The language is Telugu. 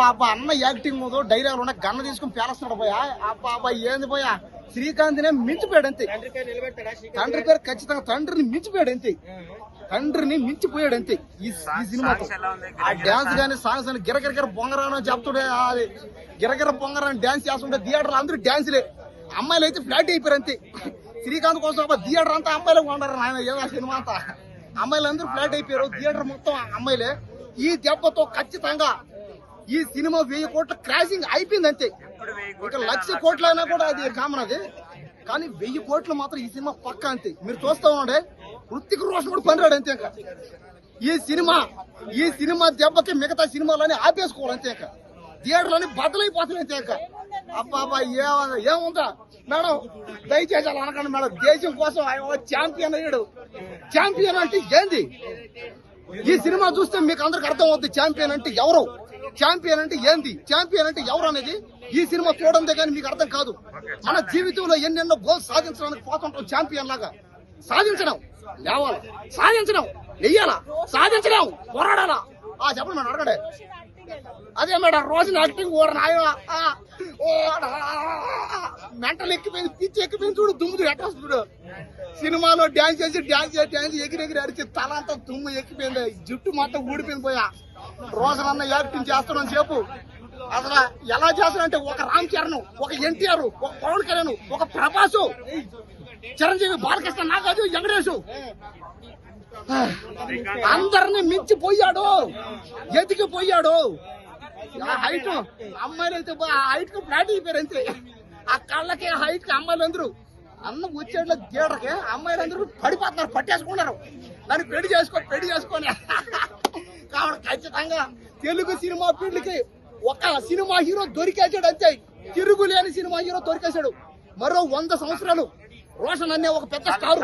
అబ్బా అన్న యాక్టింగ్ డైలాగులు ఉన్న గన్న తీసుకుని పేలస్తున్నాడు పోయా. అబ్బా ఏంది పోయా, శ్రీకాంత్నే మించిపోయాడు అంతే. తండ్రి పేరు ఖచ్చితంగా తండ్రిని మించిపోయాడు అంతే. తండ్రిని మించిపోయాడు అంతే ఈ సినిమాతో. ఆ డాన్స్ గానీ సాంగ్స్ అని గిరగిర బొంగరాను చెప్తుండే, గిరగిర బొంగరాని డాన్స్ చేస్తుంటే థియేటర్ అందరూ డాన్సులే. అమ్మాయిలు అయితే ఫ్లాట్ అయిపోయారు అంతే. శ్రీకాంత్ కోసం థియేటర్ అంతా అమ్మాయిలు ఉండరు ఆయన ఏదో సినిమా అంతా. అమ్మాయిలు అందరూ ఫ్లాట్ అయిపోయారు, థియేటర్ మొత్తం అమ్మాయిలే. ఈ దెబ్బతో ఖచ్చితంగా ఈ సినిమా 1000 కోట్ల క్రాసింగ్ అయిపోయింది అంతే. ఇక 1,00,000 కోట్లు అయినా కూడా అది కామన్ అది, కానీ 1000 కోట్లు మాత్రం ఈ సినిమా పక్కా అంతే. మీరు చూస్తా ఉండే హృతిక్ రోషన్ కూడా పనిరాడు అంతే. ఇంకా ఈ సినిమా దెబ్బకి మిగతా సినిమాలని ఆపేసుకోవాలి అంతే. ఇంకా థియేటర్లని బద్దలైపోతున్నాయి అంతే. ఇంకా అబ్బా ఏముందా మేడం, దయచేసి అలా అనకండి మేడం. దేశం కోసం ఛాంపియన్ అయ్యాడు. ఛాంపియన్ అంటే ఏంది ఈ సినిమా చూస్తే మీకు అందరికి అర్థం అవుతుంది. ఛాంపియన్ అంటే ఎవరు, ఛాంపియన్ అంటే ఏంది, ఛాంపియన్ అంటే ఎవరు అనేది ఈ సినిమా చూడందే కానీ మీకు అర్థం కాదు. మన జీవితంలో ఎన్నెన్నో గోల్స్ సాధించడానికి పోతుంటాం. ఛాంపియన్ లాగా సాధించడం, లేవాలా, సాధించడం, వెయ్యాలా, సాధించడం, పోరాడాలా. చెప్పండి మేడం, అడగండి. అదే మేడం రోజు యాక్టింగ్ మెంటల్ ఎక్కిపోయింది, పిచ్చి ఎక్కిపోయింది. చూడు దుమ్ము ఎట్లా చూడు. సినిమాలో డాన్స్ చేసి ఎగిరెగిరి అరిచి తల అంతా దుమ్ము ఎక్కిపోయింది, జుట్టు మొత్తం ఊడిపోయింది. పోయా రోజులన్న యాక్టింగ్ చేస్తున్నాం చెప్పు. అసలు ఎలా చేస్తానంటే ఒక రామ్ చరణ్, ఒక ఎన్టీఆర్, ఒక పవన్ కళ్యాణ్, ఒక ప్రభాసు, చిరంజీవి, బాలకృష్ణ, నాగార్జున, వెంకటేష్ అందరినీ మించిపోయాడు, ఎదిగిపోయాడు. హైట్ అమ్మాయిలు అయితే హైట్ కు ఫ్లాట్ అయిపోయారు అంతే. ఆ కళ్ళకి హైట్ కి అమ్మాయిలు అందరూ అన్న వచ్చేట్ల థియేటర్కి అమ్మాయిలు అందరూ పడిపోతున్నారు, పట్టేసుకుంటారు. దాన్ని పెళ్లి చేసుకొని కాబట్టి ఖచ్చితంగా తెలుగు సినిమా ఫీల్డ్కి ఒక సినిమా హీరో దొరికేసాడు అంతే. తిరుగులేని సినిమా హీరో దొరికేశాడు. మరో 100 సంవత్సరాలు రోషన్ అనే ఒక పెద్ద స్టారు